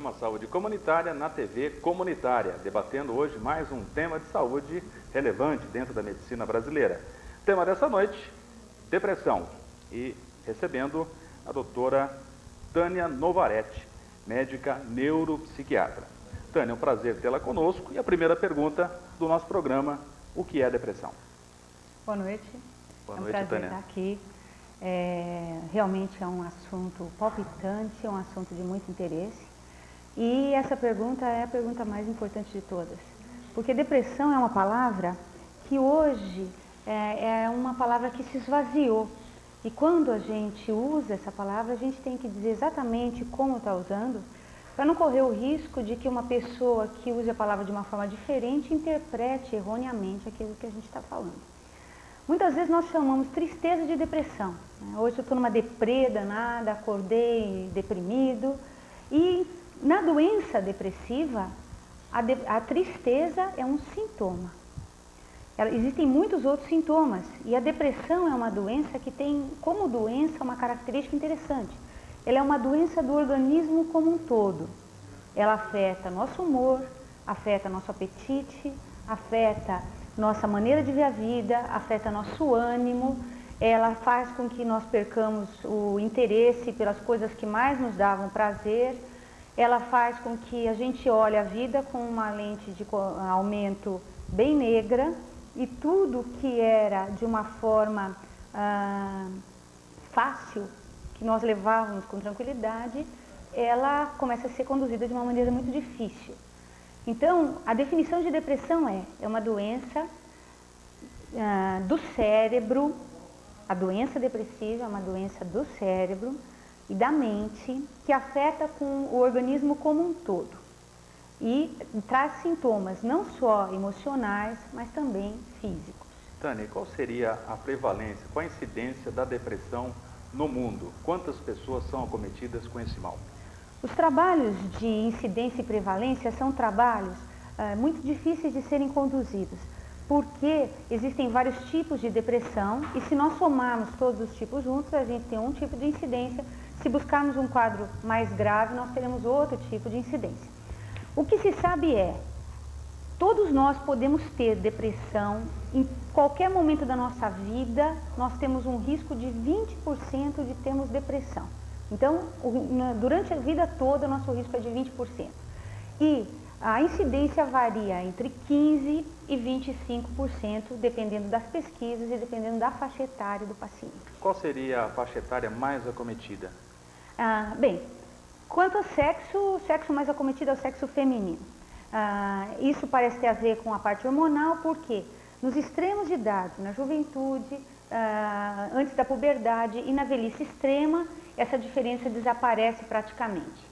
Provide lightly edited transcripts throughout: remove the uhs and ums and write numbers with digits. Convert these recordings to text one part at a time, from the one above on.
programa Saúde Comunitária na TV Comunitária, debatendo hoje mais um tema de saúde relevante dentro da medicina brasileira. Tema dessa noite, depressão, e recebendo a doutora Tânia Novaretti, médica neuropsiquiatra. Tânia, é um prazer tê-la conosco e a primeira pergunta do nosso programa, o que é depressão? Boa noite. Boa noite, Tânia. Tânia. Estar aqui. Realmente é um assunto palpitante, é um assunto de muito interesse. E essa pergunta é a pergunta mais importante de todas. Porque depressão é uma palavra que hoje é uma palavra que se esvaziou. E quando a gente usa essa palavra, a gente tem que dizer exatamente como está usando, para não correr o risco de que uma pessoa que use a palavra de uma forma diferente interprete erroneamente aquilo que a gente está falando. Muitas vezes nós chamamos tristeza de depressão. Hoje eu estou numa deprê danada, acordei deprimido. E na doença depressiva, a tristeza é um sintoma. Existem muitos outros sintomas e a depressão é uma doença que tem como doença uma característica interessante. Ela é uma doença do organismo como um todo. Ela afeta nosso humor, afeta nosso apetite, afeta nossa maneira de ver a vida, afeta nosso ânimo, ela faz com que nós percamos o interesse pelas coisas que mais nos davam prazer, ela faz com que a gente olhe a vida com uma lente de aumento bem negra e tudo que era de uma forma fácil, que nós levávamos com tranquilidade, ela começa a ser conduzida de uma maneira muito difícil. Então, a definição de depressão é uma doença do cérebro, a doença depressiva é uma doença do cérebro e da mente que afeta com o organismo como um todo e traz sintomas não só emocionais, mas também físicos. Tânia, qual seria a prevalência, qual a incidência da depressão no mundo? Quantas pessoas são acometidas com esse mal? Os trabalhos de incidência e prevalência são trabalhos muito difíceis de serem conduzidos, porque existem vários tipos de depressão e se nós somarmos todos os tipos juntos, a gente tem um tipo de incidência. Se buscarmos um quadro mais grave, nós teremos outro tipo de incidência. O que se sabe todos nós podemos ter depressão em qualquer momento da nossa vida, nós temos um risco de 20% de termos depressão. Então, durante a vida toda, o nosso risco é de 20%. E a incidência varia entre 15% e 25%, dependendo das pesquisas e dependendo da faixa etária do paciente. Qual seria a faixa etária mais acometida? Bem, quanto ao sexo, o sexo mais acometido é o sexo feminino. Isso parece ter a ver com a parte hormonal, porque nos extremos de idade, na juventude, antes da puberdade e na velhice extrema, essa diferença desaparece praticamente.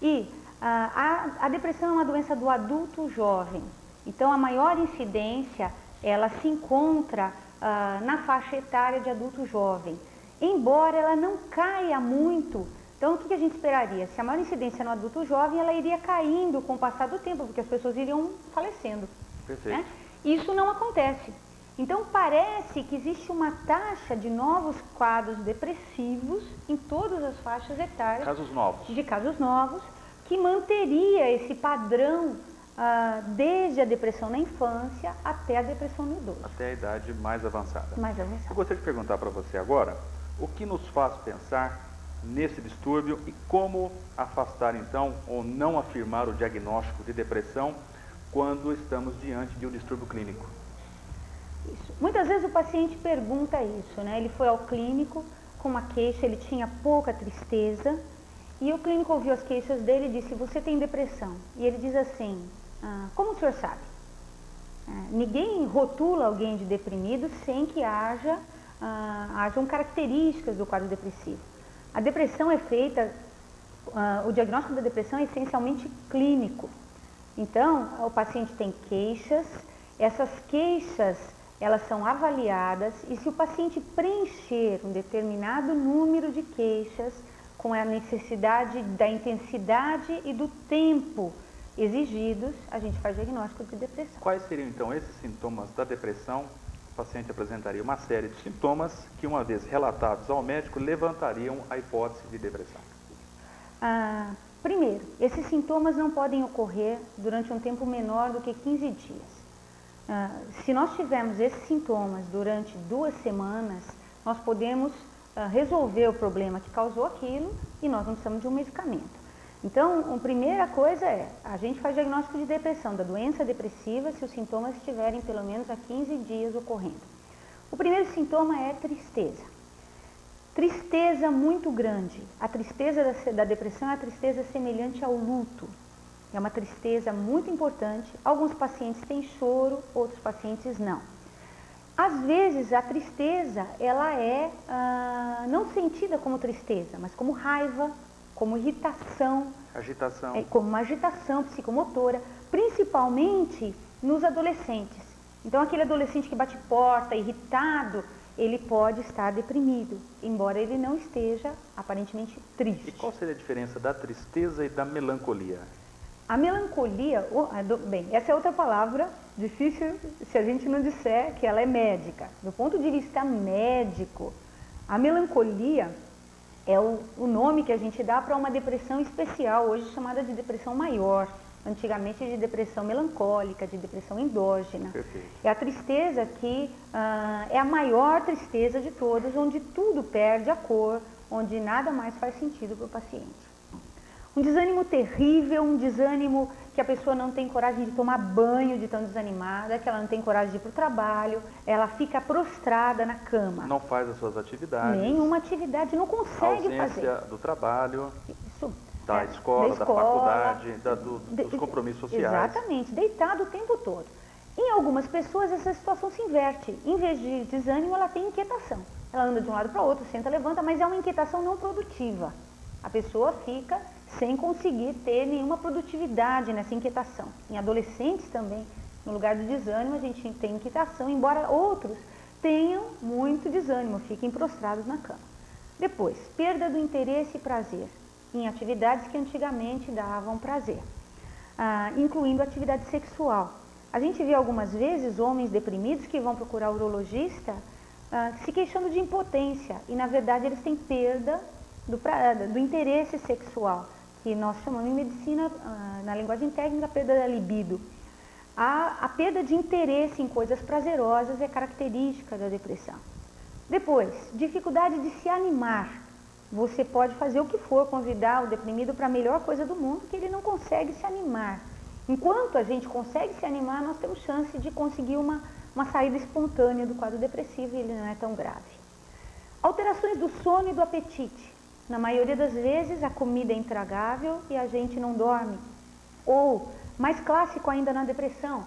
E a depressão é uma doença do adulto jovem, então a maior incidência ela se encontra na faixa etária de adulto jovem, embora ela não caia muito. Então o que a gente esperaria? Se a maior incidência é no adulto jovem, ela iria caindo com o passar do tempo, porque as pessoas iriam falecendo. Perfeito. Né? Isso não acontece. Então parece que existe uma taxa de novos quadros depressivos em todas as faixas etárias. Casos novos. De casos novos, que manteria esse padrão desde a depressão na infância até a depressão no idoso. Até a idade mais avançada. Mais avançada. Eu gostaria de perguntar para você agora, o que nos faz pensar nesse distúrbio e como afastar então ou não afirmar o diagnóstico de depressão quando estamos diante de um distúrbio clínico? Isso. Muitas vezes o paciente pergunta isso, né? Ele foi ao clínico com uma queixa, ele tinha pouca tristeza e o clínico ouviu as queixas dele e disse: você tem depressão. E ele diz assim: como o senhor sabe? Ninguém rotula alguém de deprimido sem que hajam características do quadro depressivo. A depressão é feita, o diagnóstico da depressão é essencialmente clínico. Então, o paciente tem queixas, essas queixas elas são avaliadas e se o paciente preencher um determinado número de queixas com a necessidade da intensidade e do tempo exigidos, a gente faz diagnóstico de depressão. Quais seriam então esses sintomas da depressão? O paciente apresentaria uma série de sintomas que, uma vez relatados ao médico, levantariam a hipótese de depressão. Primeiro, esses sintomas não podem ocorrer durante um tempo menor do que 15 dias. Se nós tivermos esses sintomas durante 2 semanas, nós podemos resolver o problema que causou aquilo e nós não precisamos de um medicamento. Então, a primeira coisa é, a gente faz diagnóstico de depressão, da doença depressiva, se os sintomas estiverem pelo menos há 15 dias ocorrendo. O primeiro sintoma é tristeza. Tristeza muito grande. A tristeza da depressão é a tristeza semelhante ao luto. É uma tristeza muito importante. Alguns pacientes têm choro, outros pacientes não. Às vezes a tristeza, ela é não sentida como tristeza, mas como raiva, como irritação, como uma agitação psicomotora, principalmente nos adolescentes. Então aquele adolescente que bate porta, irritado, ele pode estar deprimido, embora ele não esteja aparentemente triste. E qual seria a diferença da tristeza e da melancolia? A melancolia, bem, essa é outra palavra difícil se a gente não disser que ela é médica. Do ponto de vista médico, a melancolia é o nome que a gente dá para uma depressão especial, hoje chamada de depressão maior, antigamente de depressão melancólica, de depressão endógena. Perfeito. É a tristeza que é a maior tristeza de todas, onde tudo perde a cor, onde nada mais faz sentido para o paciente. Um desânimo terrível, um desânimo que a pessoa não tem coragem de tomar banho de tão desanimada, que ela não tem coragem de ir para o trabalho, ela fica prostrada na cama. Não faz as suas atividades. Nenhuma atividade, não consegue fazer. Ausência do trabalho, Isso. da escola, da faculdade, dos compromissos sociais. Exatamente, deitado o tempo todo. Em algumas pessoas essa situação se inverte. Em vez de desânimo, ela tem inquietação. Ela anda de um lado para o outro, senta, levanta, mas é uma inquietação não produtiva. A pessoa fica sem conseguir ter nenhuma produtividade nessa inquietação. Em adolescentes também, no lugar do desânimo, a gente tem inquietação, embora outros tenham muito desânimo, fiquem prostrados na cama. Depois, perda do interesse e prazer em atividades que antigamente davam prazer, incluindo atividade sexual. A gente vê algumas vezes homens deprimidos que vão procurar urologista se queixando de impotência e, na verdade, eles têm perda do interesse sexual, que nós chamamos em medicina, na linguagem técnica, perda da libido. A perda de interesse em coisas prazerosas é característica da depressão. Depois, dificuldade de se animar. Você pode fazer o que for, convidar o deprimido para a melhor coisa do mundo, que ele não consegue se animar. Enquanto a gente consegue se animar, nós temos chance de conseguir uma saída espontânea do quadro depressivo e ele não é tão grave. Alterações do sono e do apetite. Na maioria das vezes a comida é intragável e a gente não dorme. Ou, mais clássico ainda na depressão,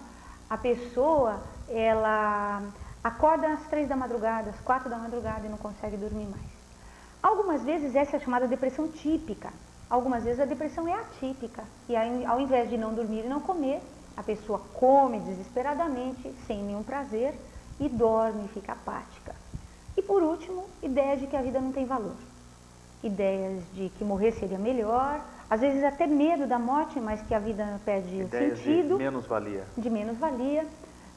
a pessoa ela acorda às 3 da madrugada, às 4 da madrugada e não consegue dormir mais. Algumas vezes essa é a chamada depressão típica, algumas vezes a depressão é atípica e ao invés de não dormir e não comer, a pessoa come desesperadamente, sem nenhum prazer e dorme e fica apática. E por último, ideia de que a vida não tem valor. Ideias de que morrer seria melhor, às vezes até medo da morte, mas que a vida perde o sentido. De menos-valia. De menos-valia,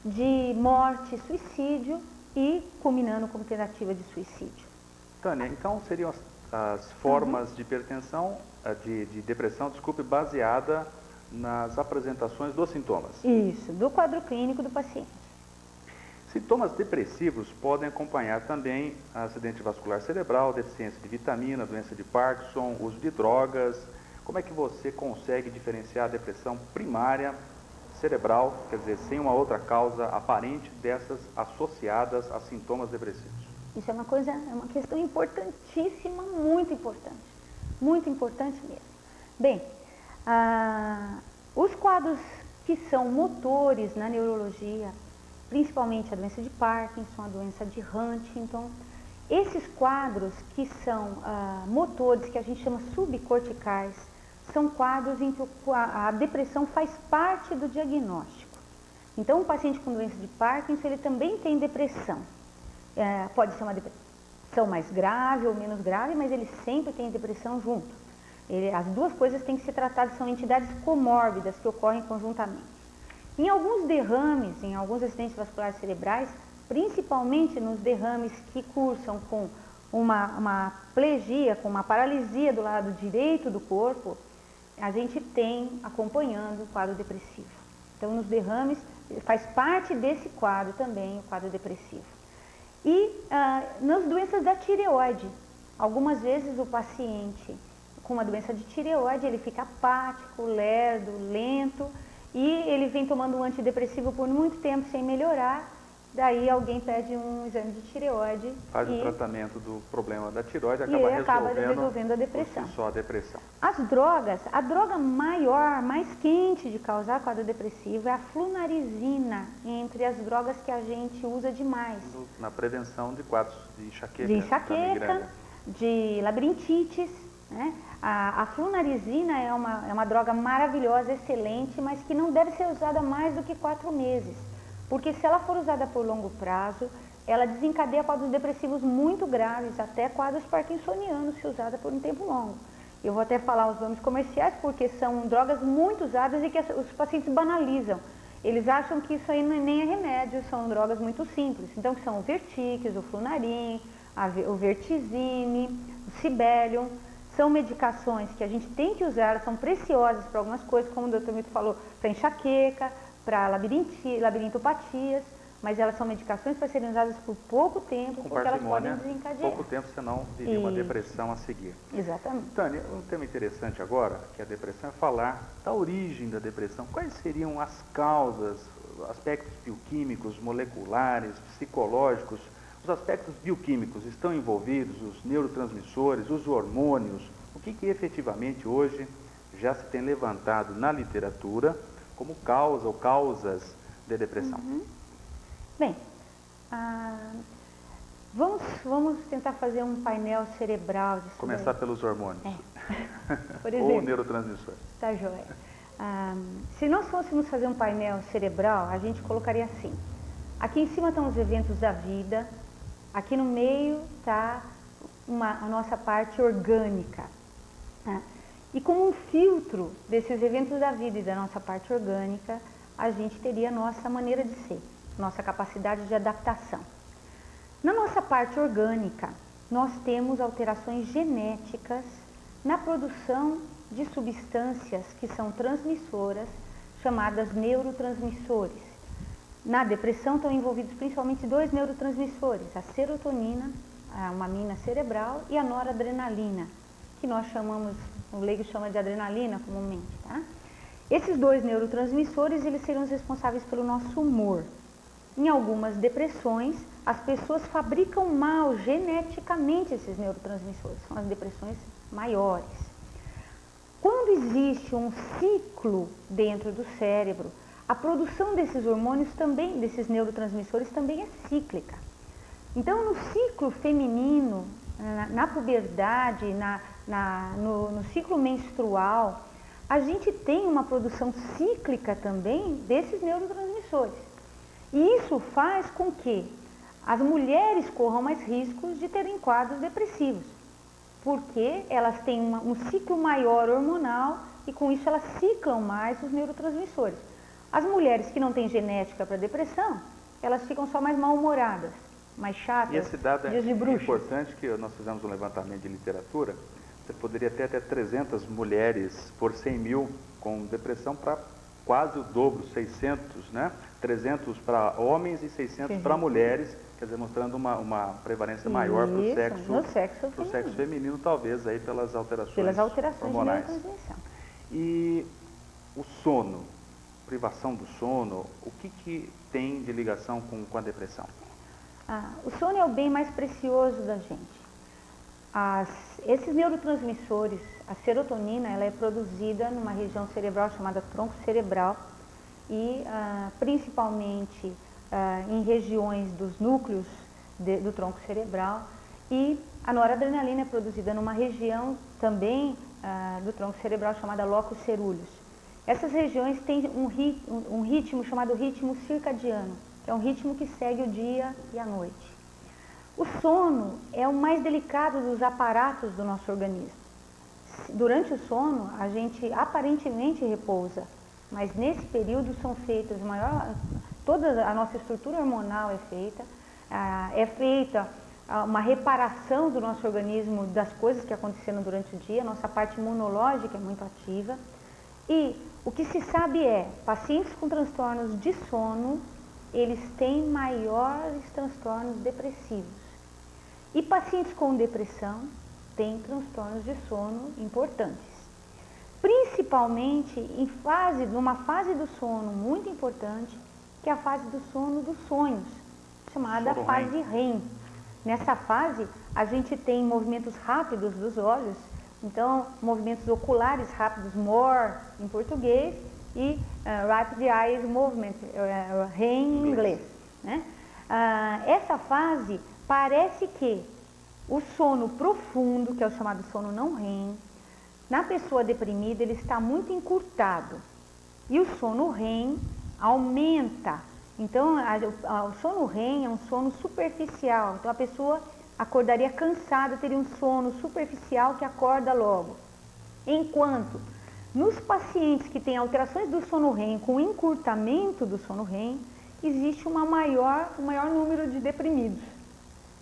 de morte, suicídio e culminando como tentativa de suicídio. Tânia, então seriam as formas de hipertensão, de depressão, baseada nas apresentações dos sintomas. Isso, do quadro clínico do paciente. Sintomas depressivos podem acompanhar também acidente vascular cerebral, deficiência de vitamina, doença de Parkinson, uso de drogas. Como é que você consegue diferenciar a depressão primária cerebral, quer dizer, sem uma outra causa aparente dessas associadas a sintomas depressivos? Isso é uma questão importantíssima, muito importante mesmo. Bem, os quadros que são motores na neurologia, principalmente a doença de Parkinson, a doença de Huntington, esses quadros que são motores, que a gente chama subcorticais, são quadros em que a depressão faz parte do diagnóstico. Então, o paciente com doença de Parkinson, ele também tem depressão. Pode ser uma depressão mais grave ou menos grave, mas ele sempre tem depressão junto. As duas coisas têm que ser tratadas, são entidades comórbidas que ocorrem conjuntamente. Em alguns derrames, em alguns acidentes vasculares cerebrais, principalmente nos derrames que cursam com uma plegia, com uma paralisia do lado direito do corpo, a gente tem acompanhando o quadro depressivo. Então, nos derrames, faz parte desse quadro também, o quadro depressivo. E nas doenças da tireoide, algumas vezes o paciente com uma doença de tireoide, ele fica apático, lerdo, lento, e ele vem tomando um antidepressivo por muito tempo sem melhorar. Daí alguém pede um exame de tireoide. Faz o tratamento do problema da tireoide, e acaba resolvendo a depressão. Só a depressão. As drogas, a droga maior, mais quente de causar quadro depressivo é a flunarizina, entre as drogas que a gente usa demais. Na prevenção de quadros de enxaqueca. De enxaqueca, de labirintite, né? A flunarizina é uma droga maravilhosa, excelente, mas que não deve ser usada mais do que 4 meses. Porque se ela for usada por longo prazo, ela desencadeia quadros depressivos muito graves, até quadros parkinsonianos se usada por um tempo longo. Eu vou até falar os nomes comerciais porque são drogas muito usadas e que os pacientes banalizam. Eles acham que isso aí nem é remédio, são drogas muito simples. Então, que são o Vertix, o Flunarin, o Vertizine, o Sibelium. São medicações que a gente tem que usar, elas são preciosas para algumas coisas, como o Dr. Milton falou, para enxaqueca, para labirintopatias, mas elas são medicações para serem usadas por pouco tempo, porque elas podem desencadear. Pouco tempo, senão viria uma depressão a seguir. Exatamente. Tânia, um tema interessante agora, que a depressão, é falar da origem da depressão. Quais seriam as causas, aspectos bioquímicos, moleculares, psicológicos? Os aspectos bioquímicos estão envolvidos, os neurotransmissores, os hormônios. O que efetivamente hoje já se tem levantado na literatura como causa ou causas de depressão? Bem, vamos tentar fazer um painel cerebral disso. Começar pelos hormônios. Por exemplo, ou neurotransmissores. Tá joia. Se nós fôssemos fazer um painel cerebral, a gente colocaria assim. Aqui em cima estão os eventos da vida, aqui no meio está a nossa parte orgânica. E como um filtro desses eventos da vida e da nossa parte orgânica, a gente teria a nossa maneira de ser, nossa capacidade de adaptação. Na nossa parte orgânica, nós temos alterações genéticas na produção de substâncias que são transmissoras, chamadas neurotransmissores. Na depressão estão envolvidos principalmente 2 neurotransmissores, a serotonina, uma amina cerebral, e a noradrenalina, que nós chamamos, o leigo chama de adrenalina comumente, tá? Esses 2 neurotransmissores, eles seriam os responsáveis pelo nosso humor. Em algumas depressões, as pessoas fabricam mal geneticamente esses neurotransmissores, são as depressões maiores. Quando existe um ciclo dentro do cérebro, a produção desses hormônios também, desses neurotransmissores também é cíclica. Então, no ciclo feminino, na puberdade, no ciclo menstrual, a gente tem uma produção cíclica também desses neurotransmissores. E isso faz com que as mulheres corram mais riscos de terem quadros depressivos, porque elas têm um ciclo maior hormonal e com isso elas ciclam mais os neurotransmissores. As mulheres que não têm genética para depressão, elas ficam só mais mal-humoradas, mais chatas, e esse dado é de bruxas. Importante, que nós fizemos um levantamento de literatura. Você poderia ter até 300 mulheres por 100 mil com depressão, para quase o dobro, 600, né? 300 para homens e 600 para mulheres, quer dizer, mostrando uma prevalência maior para o sexo feminino, talvez aí pelas alterações hormonais. De neurotransmissão. E o sono, privação do sono, o que tem de ligação com a depressão? O sono é o bem mais precioso da gente. Esses neurotransmissores, a serotonina, ela é produzida numa região cerebral chamada tronco cerebral e principalmente em regiões dos núcleos do tronco cerebral, e a noradrenalina é produzida numa região também do tronco cerebral chamada locus ceruleus. Essas regiões têm um ritmo chamado ritmo circadiano, que é um ritmo que segue o dia e a noite. O sono é o mais delicado dos aparatos do nosso organismo. Durante o sono, a gente aparentemente repousa, mas nesse período são feitas toda a nossa estrutura hormonal é feita uma reparação do nosso organismo das coisas que aconteceram durante o dia, nossa parte imunológica é muito ativa. E o que se sabe é, pacientes com transtornos de sono, eles têm maiores transtornos depressivos. E pacientes com depressão têm transtornos de sono importantes. Principalmente numa fase do sono muito importante, que é a fase do sono dos sonhos, chamada fase REM. Nessa fase, a gente tem movimentos rápidos dos olhos, então movimentos oculares rápidos, MOR em português, e Rapid Eye Movement, REM em inglês. Né? Essa fase parece que o sono profundo, que é o chamado sono não REM, na pessoa deprimida ele está muito encurtado e o sono REM aumenta. Então, o sono REM é um sono superficial, então a pessoa acordaria cansada, teria um sono superficial que acorda logo. Enquanto nos pacientes que têm alterações do sono REM com encurtamento do sono REM, existe um maior número de deprimidos.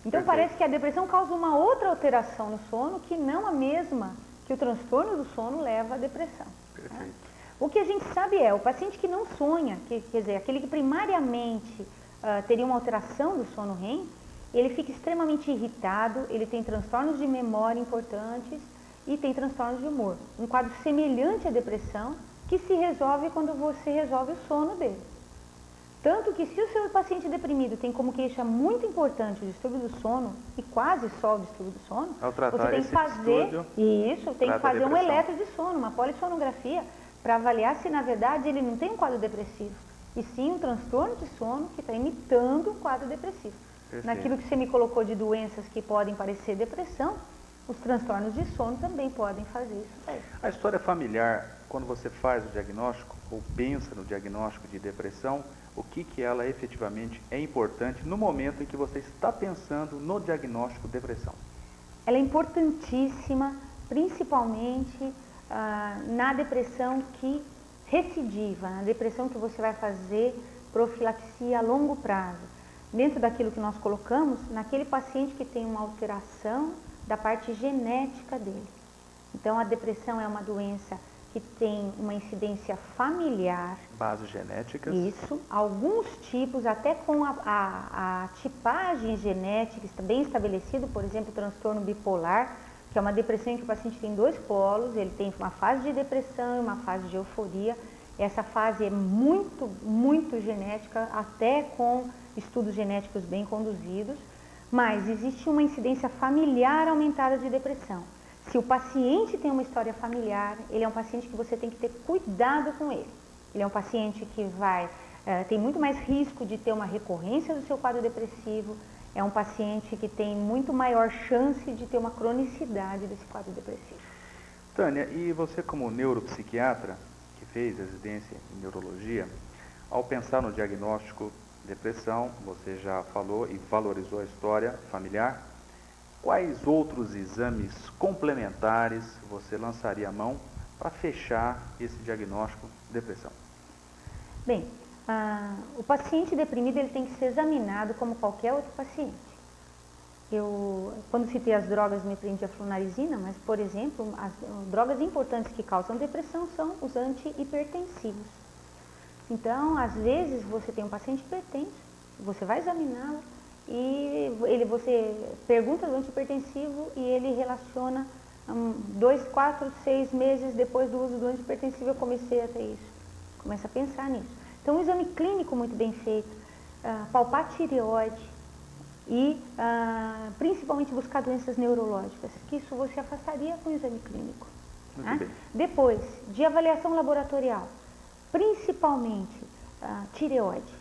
Então, parece que a depressão causa uma outra alteração no sono que não a mesma que o transtorno do sono leva à depressão. Né? O que a gente sabe é, o paciente que não sonha, quer dizer, aquele que primariamente teria uma alteração do sono REM, ele fica extremamente irritado, ele tem transtornos de memória importantes e tem transtornos de humor. Um quadro semelhante à depressão que se resolve quando você resolve o sono dele. Tanto que se o seu paciente deprimido tem como queixa muito importante o distúrbio do sono, e quase só o distúrbio do sono, você tem que fazer um eletro de sono, uma polissonografia, para avaliar se na verdade ele não tem um quadro depressivo, e sim um transtorno de sono que está imitando um quadro depressivo. Perfeito. Naquilo que você me colocou de doenças que podem parecer depressão, os transtornos de sono também podem fazer isso daí. A história familiar, quando você faz o diagnóstico ou pensa no diagnóstico de depressão, o que ela efetivamente é importante no momento em que você está pensando no diagnóstico de depressão? Ela é importantíssima, principalmente na depressão que recidiva, na depressão que você vai fazer profilaxia a longo prazo. Dentro daquilo que nós colocamos, naquele paciente que tem uma alteração da parte genética dele. Então, a depressão é uma doença que tem uma incidência familiar. Bases genéticas. Isso, alguns tipos, até com a tipagem genética bem estabelecido, por exemplo, o transtorno bipolar, que é uma depressão em que o paciente tem dois polos, ele tem uma fase de depressão e uma fase de euforia. Essa fase é muito, muito genética, até com estudos genéticos bem conduzidos, mas existe uma incidência familiar aumentada de depressão. Se o paciente tem uma história familiar, ele é um paciente que você tem que ter cuidado com ele. Ele é um paciente que tem muito mais risco de ter uma recorrência do seu quadro depressivo, é um paciente que tem muito maior chance de ter uma cronicidade desse quadro depressivo. Tânia, e você como neuropsiquiatra, que fez residência em neurologia, ao pensar no diagnóstico de depressão, você já falou e valorizou a história familiar, quais outros exames complementares você lançaria a mão para fechar esse diagnóstico de depressão? Bem, o paciente deprimido ele tem que ser examinado como qualquer outro paciente. Quando citei as drogas, me prendi a flunarizina, mas, por exemplo, as drogas importantes que causam depressão são os antihipertensivos. Então, às vezes, você tem um paciente hipertenso, você vai examiná-lo e você pergunta do antihipertensivo e ele relaciona 2, 4, 6 meses depois do uso do antihipertensivo eu comecei a ter isso. Começa a pensar nisso. Então, um exame clínico muito bem feito, palpar a tireoide e principalmente buscar doenças neurológicas, que isso você afastaria com o exame clínico. Né? Depois, de avaliação laboratorial, principalmente tireoide.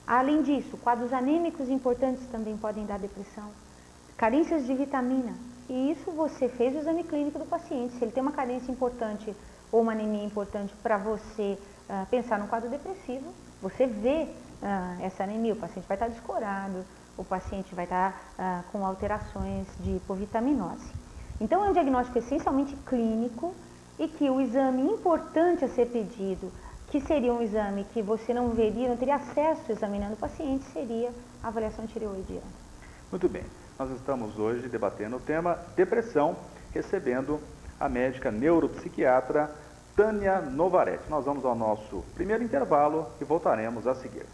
Além disso, quadros anêmicos importantes também podem dar depressão, carências de vitamina, e isso você fez o exame clínico do paciente. Se ele tem uma carência importante ou uma anemia importante para você pensar no quadro depressivo, você vê essa anemia, o paciente vai estar descorado, o paciente vai estar com alterações de hipovitaminose. Então é um diagnóstico essencialmente clínico e que o exame importante a ser pedido, que seria um exame que você não teria acesso examinando o paciente, seria a avaliação tireoidiana. Muito bem, nós estamos hoje debatendo o tema depressão, recebendo a médica neuropsiquiatra Tânia Novaretti. Nós vamos ao nosso primeiro intervalo e voltaremos a seguir.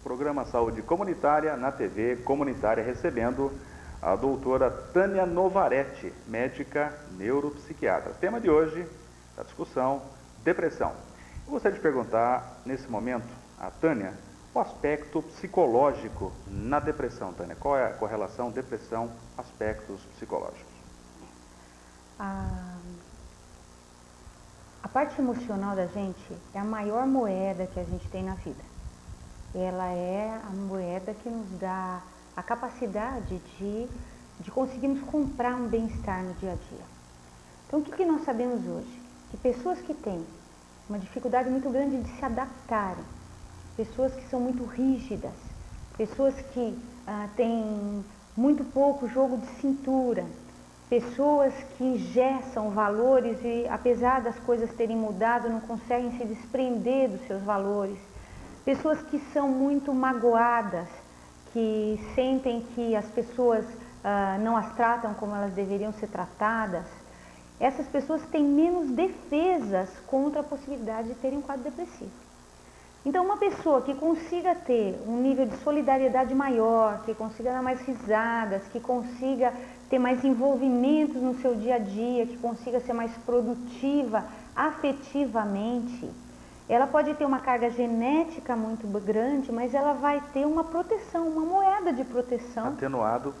Programa Saúde Comunitária na TV Comunitária, recebendo a doutora Tânia Novaretti, médica neuropsiquiatra. Tema de hoje da discussão, depressão. Eu gostaria de perguntar, nesse momento, a Tânia, o aspecto psicológico na depressão. Tânia, qual é a correlação depressão, aspectos psicológicos? A parte emocional da gente é a maior moeda que a gente tem na vida. Ela é a moeda que nos dá a capacidade de conseguirmos comprar um bem-estar no dia a dia. Então, o que nós sabemos hoje? Que pessoas que têm uma dificuldade muito grande de se adaptarem, pessoas que são muito rígidas, pessoas que têm muito pouco jogo de cintura, pessoas que engessam valores e, apesar das coisas terem mudado, não conseguem se desprender dos seus valores, pessoas que são muito magoadas, que sentem que as pessoas não as tratam como elas deveriam ser tratadas, essas pessoas têm menos defesas contra a possibilidade de terem um quadro depressivo. Então, uma pessoa que consiga ter um nível de solidariedade maior, que consiga dar mais risadas, que consiga ter mais envolvimentos no seu dia a dia, que consiga ser mais produtiva afetivamente, ela pode ter uma carga genética muito grande, mas ela vai ter uma proteção, uma moeda de proteção. Atenuado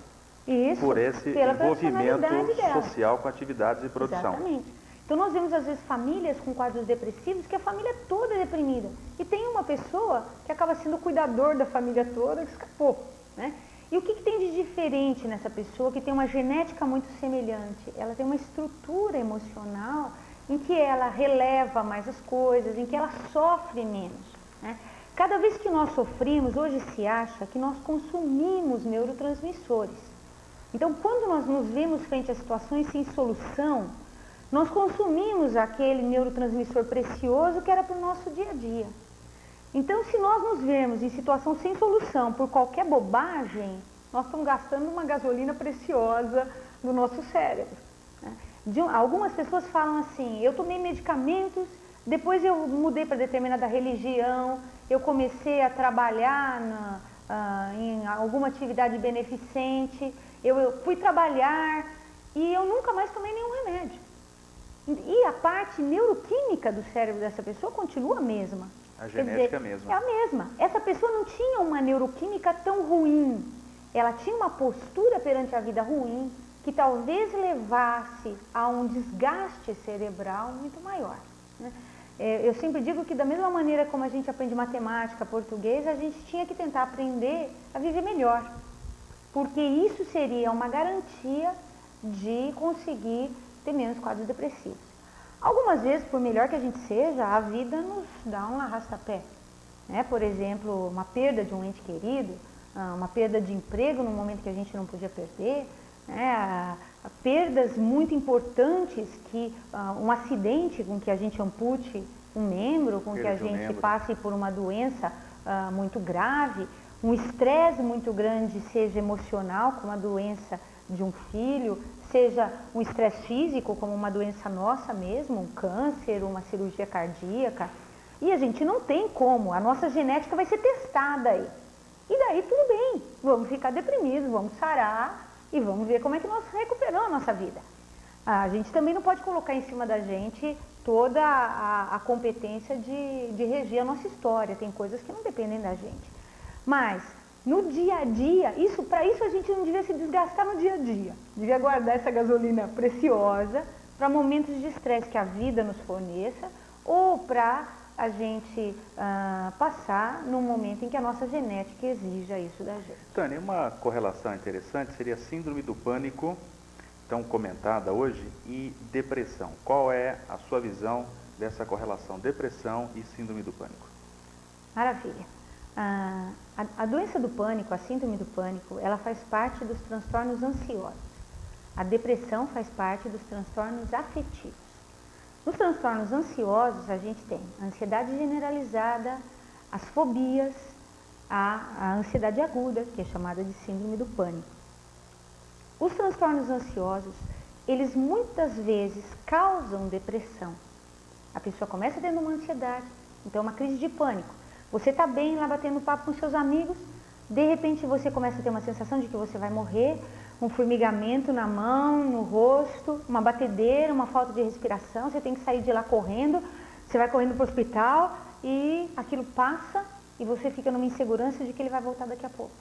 isso, por esse envolvimento social com atividades de produção. Exatamente. Então nós vemos às vezes famílias com quadros depressivos que a família toda é deprimida. E tem uma pessoa que acaba sendo o cuidador da família toda que escapou, né? E o que tem de diferente nessa pessoa que tem uma genética muito semelhante? Ela tem uma estrutura emocional em que ela releva mais as coisas, em que ela sofre menos, né? Cada vez que nós sofremos, hoje se acha que nós consumimos neurotransmissores. Então, quando nós nos vemos frente a situações sem solução, nós consumimos aquele neurotransmissor precioso que era para o nosso dia a dia. Então, se nós nos vemos em situação sem solução por qualquer bobagem, nós estamos gastando uma gasolina preciosa do nosso cérebro, né? Algumas pessoas falam assim, eu tomei medicamentos, depois eu mudei para determinada religião, eu comecei a trabalhar em alguma atividade beneficente, eu fui trabalhar e eu nunca mais tomei nenhum remédio. E a parte neuroquímica do cérebro dessa pessoa continua a mesma. A genética mesmo. É a mesma. Essa pessoa não tinha uma neuroquímica tão ruim. Ela tinha uma postura perante a vida ruim que talvez levasse a um desgaste cerebral muito maior, né? Eu sempre digo que da mesma maneira como a gente aprende matemática, português, a gente tinha que tentar aprender a viver melhor. Porque isso seria uma garantia de conseguir ter menos quadros depressivos. Algumas vezes, por melhor que a gente seja, a vida nos dá um arrastapé, né? Por exemplo, uma perda de um ente querido, uma perda de emprego no momento que a gente não podia perder, né? Perdas muito importantes, um acidente com que a gente ampute um membro, com que a gente passe por uma doença muito grave, um estresse muito grande, seja emocional, como a doença de um filho, seja um estresse físico, como uma doença nossa mesmo, um câncer, uma cirurgia cardíaca. E a gente não tem como, a nossa genética vai ser testada aí. E daí tudo bem, vamos ficar deprimidos, vamos sarar e vamos ver como é que nós recuperamos a nossa vida. A gente também não pode colocar em cima da gente toda a competência de reger a nossa história, tem coisas que não dependem da gente. Mas, no dia a dia, para isso a gente não devia se desgastar no dia a dia. Devia guardar essa gasolina preciosa para momentos de estresse que a vida nos forneça ou para a gente passar num momento em que a nossa genética exija isso da gente. Tânia, uma correlação interessante seria a síndrome do pânico, tão comentada hoje, e depressão. Qual é a sua visão dessa correlação depressão e síndrome do pânico? Maravilha. A doença do pânico, a síndrome do pânico, ela faz parte dos transtornos ansiosos. A depressão faz parte dos transtornos afetivos. Nos transtornos ansiosos, a gente tem a ansiedade generalizada, as fobias, a ansiedade aguda, que é chamada de síndrome do pânico. Os transtornos ansiosos, eles muitas vezes causam depressão. A pessoa começa tendo uma ansiedade, então uma crise de pânico. Você está bem lá batendo papo com seus amigos, de repente você começa a ter uma sensação de que você vai morrer, um formigamento na mão, no rosto, uma batedeira, uma falta de respiração, você tem que sair de lá correndo, você vai correndo para o hospital e aquilo passa e você fica numa insegurança de que ele vai voltar daqui a pouco.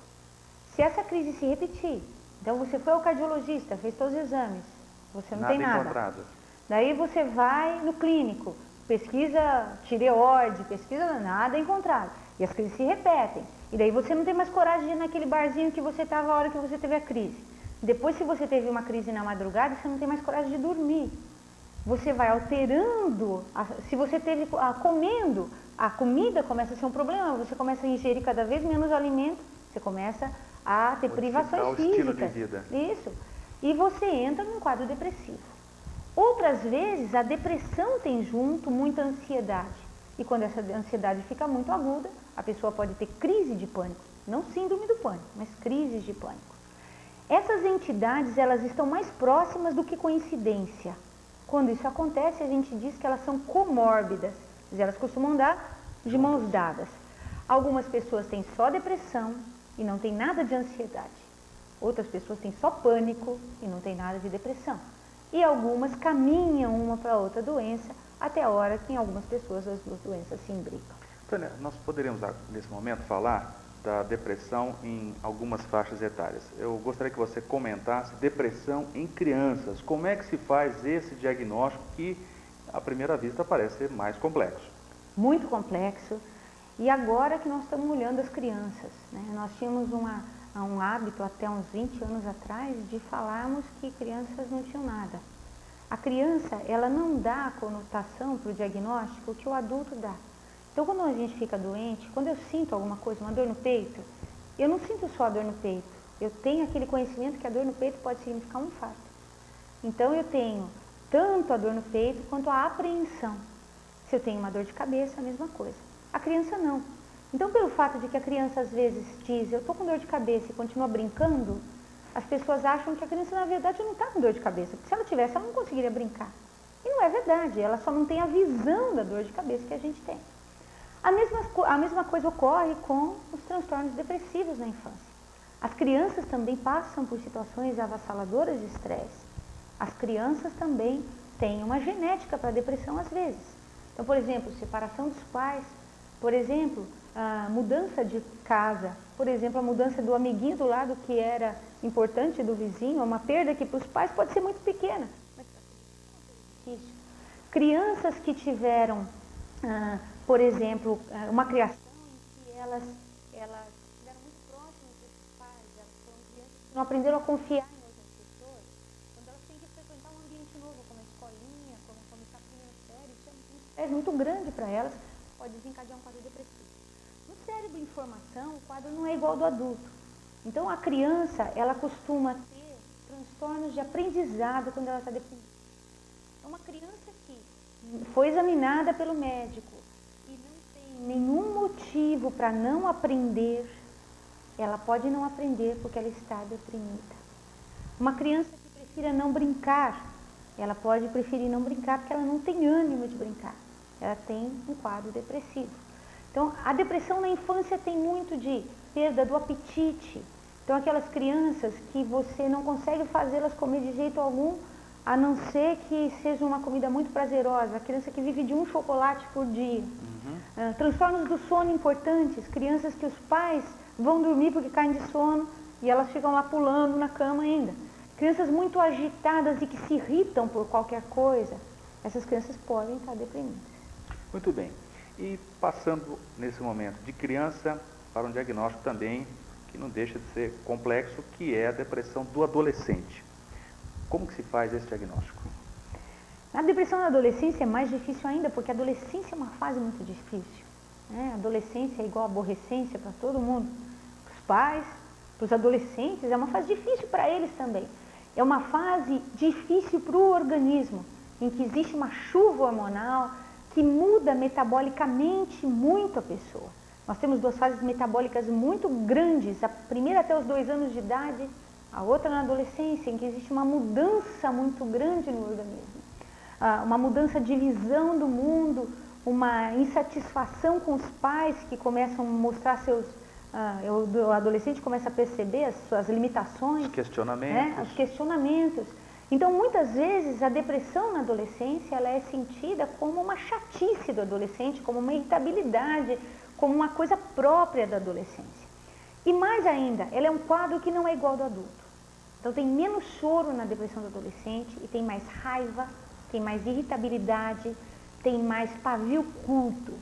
Se essa crise se repetir, então você foi ao cardiologista, fez todos os exames, você não tem nada. Encontrado. Daí você vai no clínico, pesquisa tireoide, pesquisa nada encontrado. E as crises se repetem. E daí você não tem mais coragem de ir naquele barzinho que você estava a hora que você teve a crise. Depois, se você teve uma crise na madrugada, você não tem mais coragem de dormir. Você vai alterando, se você teve comendo, a comida começa a ser um problema, você começa a ingerir cada vez menos alimento, você começa a ter privações físicas. Estilo de vida. Isso. E você entra num quadro depressivo. Outras vezes, a depressão tem junto muita ansiedade. E quando essa ansiedade fica muito aguda, a pessoa pode ter crise de pânico. Não síndrome do pânico, mas crises de pânico. Essas entidades, elas estão mais próximas do que coincidência. Quando isso acontece, a gente diz que elas são comórbidas. Elas costumam andar de mãos dadas. Algumas pessoas têm só depressão e não tem nada de ansiedade. Outras pessoas têm só pânico e não tem nada de depressão. E algumas caminham uma para outra doença, até a hora que em algumas pessoas as duas doenças se imbricam. Tânia, nós poderíamos, nesse momento, falar da depressão em algumas faixas etárias. Eu gostaria que você comentasse depressão em crianças. Como é que se faz esse diagnóstico que, à primeira vista, parece ser mais complexo? Muito complexo. E agora que nós estamos olhando as crianças, né? Nós tínhamos um hábito até uns 20 anos atrás de falarmos que crianças não tinham nada. A criança, ela não dá a conotação para o diagnóstico que o adulto dá. Então, quando a gente fica doente, quando eu sinto alguma coisa, uma dor no peito, eu não sinto só a dor no peito. Eu tenho aquele conhecimento que a dor no peito pode significar um infarto. Então, eu tenho tanto a dor no peito quanto a apreensão. Se eu tenho uma dor de cabeça, a mesma coisa. A criança não. Então, pelo fato de que a criança às vezes diz, eu estou com dor de cabeça e continua brincando, as pessoas acham que a criança na verdade não está com dor de cabeça, porque se ela tivesse, ela não conseguiria brincar. E não é verdade, ela só não tem a visão da dor de cabeça que a gente tem. A mesma coisa ocorre com os transtornos depressivos na infância. As crianças também passam por situações avassaladoras de estresse. As crianças também têm uma genética para depressão às vezes. Então, por exemplo, separação dos pais, por exemplo, a mudança de casa, por exemplo, a mudança do amiguinho do lado que era importante do vizinho, uma perda que para os pais pode ser muito pequena. Crianças que tiveram, por exemplo, uma criação em que elas estiveram muito próximas dos pais, elas foram crianças que não aprenderam a confiar em outras pessoas, quando elas têm que frequentar um ambiente novo, como a escolinha, como começar a primeira série, isso é um estresse muito grande para elas, pode desencadear um quadro depressivo. No cérebro em formação, o quadro não é igual ao do adulto. Então, a criança, ela costuma ter transtornos de aprendizado quando ela está deprimida. Então, uma criança que foi examinada pelo médico e não tem nenhum motivo para não aprender, ela pode não aprender porque ela está deprimida. Uma criança que prefira não brincar, ela pode preferir não brincar porque ela não tem ânimo de brincar. Ela tem um quadro depressivo. Então, a depressão na infância tem muito de perda do apetite. Então, aquelas crianças que você não consegue fazê-las comer de jeito algum, a não ser que seja uma comida muito prazerosa. A criança que vive de um chocolate por dia. Transtornos do sono importantes. Crianças que os pais vão dormir porque caem de sono e elas ficam lá pulando na cama ainda. Crianças muito agitadas e que se irritam por qualquer coisa. Essas crianças podem estar deprimidas. Muito bem. E passando nesse momento de criança para um diagnóstico também que não deixa de ser complexo, que é a depressão do adolescente. Como que se faz esse diagnóstico? A depressão na adolescência é mais difícil ainda, porque a adolescência é uma fase muito difícil. né? Adolescência é igual a aborrecência para todo mundo, para os pais, para os adolescentes, é uma fase difícil para eles também. É uma fase difícil para o organismo, em que existe uma chuva hormonal que muda metabolicamente muito a pessoa. Nós temos duas fases metabólicas muito grandes, a primeira até os 2 anos de idade, a outra na adolescência, em que existe uma mudança muito grande no organismo. Uma mudança de visão do mundo, uma insatisfação com os pais que começam a mostrar o adolescente começa a perceber as suas limitações. Os questionamentos. Os questionamentos. Então, muitas vezes, a depressão na adolescência ela é sentida como uma chatice do adolescente, como uma irritabilidade, como uma coisa própria da adolescência. E mais ainda, ela é um quadro que não é igual ao do adulto. Então, tem menos choro na depressão do adolescente e tem mais raiva, tem mais irritabilidade, tem mais pavio curto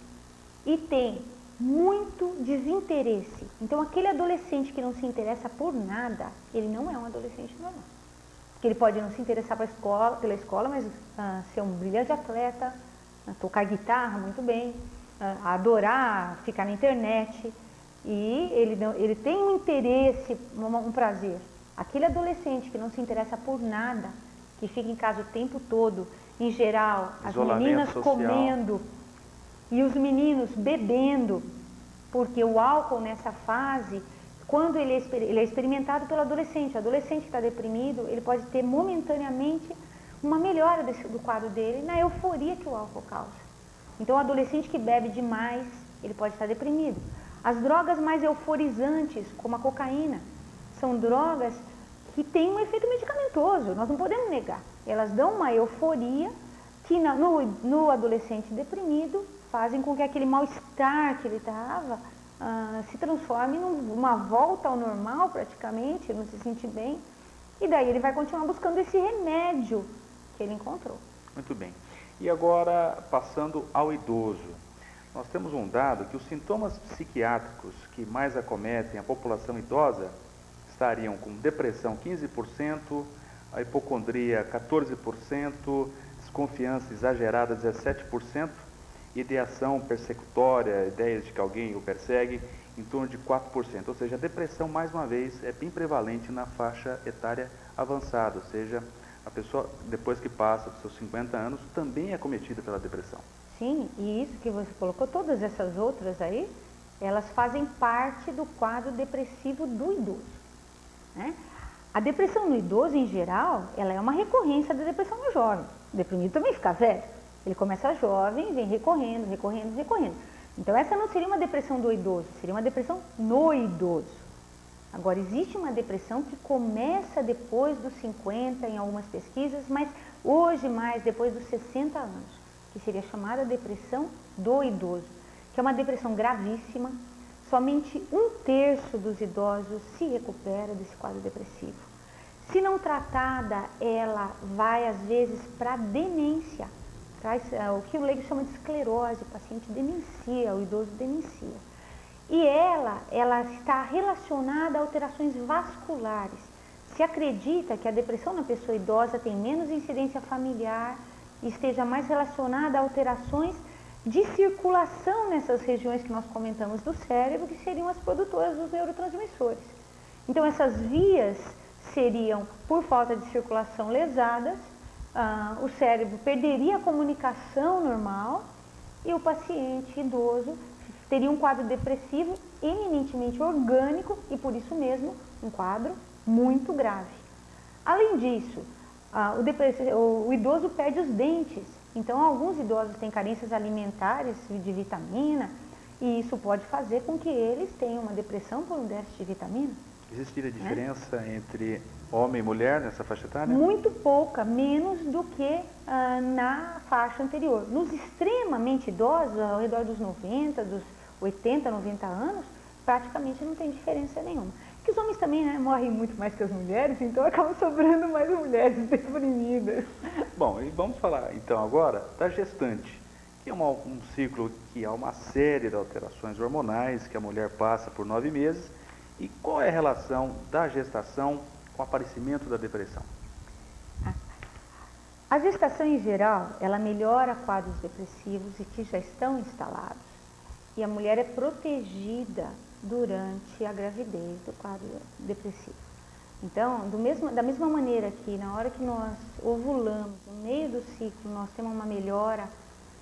e tem muito desinteresse. Então, aquele adolescente que não se interessa por nada, ele não é um adolescente normal. Porque ele pode não se interessar pela escola, mas ser um brilhante atleta, tocar guitarra muito bem, adorar ficar na internet. E ele tem um interesse, um prazer. Aquele adolescente que não se interessa por nada, que fica em casa o tempo todo, em geral, as meninas comendo e os meninos bebendo, porque o álcool nessa fase, quando ele é experimentado pelo adolescente, o adolescente que está deprimido, ele pode ter momentaneamente uma melhora do quadro dele na euforia que o álcool causa. Então, o adolescente que bebe demais, ele pode estar deprimido. As drogas mais euforizantes, como a cocaína, são drogas que têm um efeito medicamentoso, nós não podemos negar. Elas dão uma euforia que no adolescente deprimido fazem com que aquele mal-estar que ele estava se transforme numa volta ao normal praticamente, não se sentir bem. E daí ele vai continuar buscando esse remédio que ele encontrou. Muito bem. E agora, passando ao idoso. Nós temos um dado que os sintomas psiquiátricos que mais acometem a população idosa estariam com depressão 15%, a hipocondria 14%, desconfiança exagerada 17%, ideação persecutória, ideias de que alguém o persegue, em torno de 4%. Ou seja, a depressão, mais uma vez, é bem prevalente na faixa etária avançada, ou seja, a pessoa, depois que passa dos seus 50 anos, também é acometida pela depressão. Sim, e isso que você colocou, todas essas outras aí, elas fazem parte do quadro depressivo do idoso, né? A depressão no idoso, em geral, ela é uma recorrência da depressão no jovem. O deprimido também fica velho. Ele começa jovem, vem recorrendo. Então, essa não seria uma depressão do idoso, seria uma depressão no idoso. Agora, existe uma depressão que começa depois dos 50, em algumas pesquisas, mas hoje mais depois dos 60 anos, que seria chamada depressão do idoso, que é uma depressão gravíssima. Somente 1/3 dos idosos se recupera desse quadro depressivo. Se não tratada, ela vai às vezes para a demência, traz o que o leigo chama de esclerose, o paciente demencia, o idoso demencia. E ela está relacionada a alterações vasculares. Se acredita que a depressão na pessoa idosa tem menos incidência familiar e esteja mais relacionada a alterações de circulação nessas regiões que nós comentamos do cérebro, que seriam as produtoras dos neurotransmissores. Então, essas vias seriam, por falta de circulação, lesadas, o cérebro perderia a comunicação normal e o paciente idoso teria um quadro depressivo eminentemente orgânico e, por isso mesmo, um quadro muito grave. Além disso, o idoso perde os dentes. Então, alguns idosos têm carências alimentares de vitamina e isso pode fazer com que eles tenham uma depressão por um déficit de vitamina. Existiria diferença entre homem e mulher nessa faixa etária? Muito pouca, menos do que na faixa anterior. Nos extremamente idosos, ao redor dos 90, dos 80, 90 anos, praticamente não tem diferença nenhuma. Que os homens também, né, morrem muito mais que as mulheres, então acaba sobrando mais mulheres deprimidas. Bom, e vamos falar então agora da gestante, que é um ciclo que há uma série de alterações hormonais que a mulher passa por 9 meses. E qual é a relação da gestação com o aparecimento da depressão? A gestação, em geral, ela melhora quadros depressivos e que já estão instalados. e a mulher é protegida durante a gravidez do quadro depressivo. Então, da mesma maneira que na hora que nós ovulamos, no meio do ciclo, nós temos uma melhora,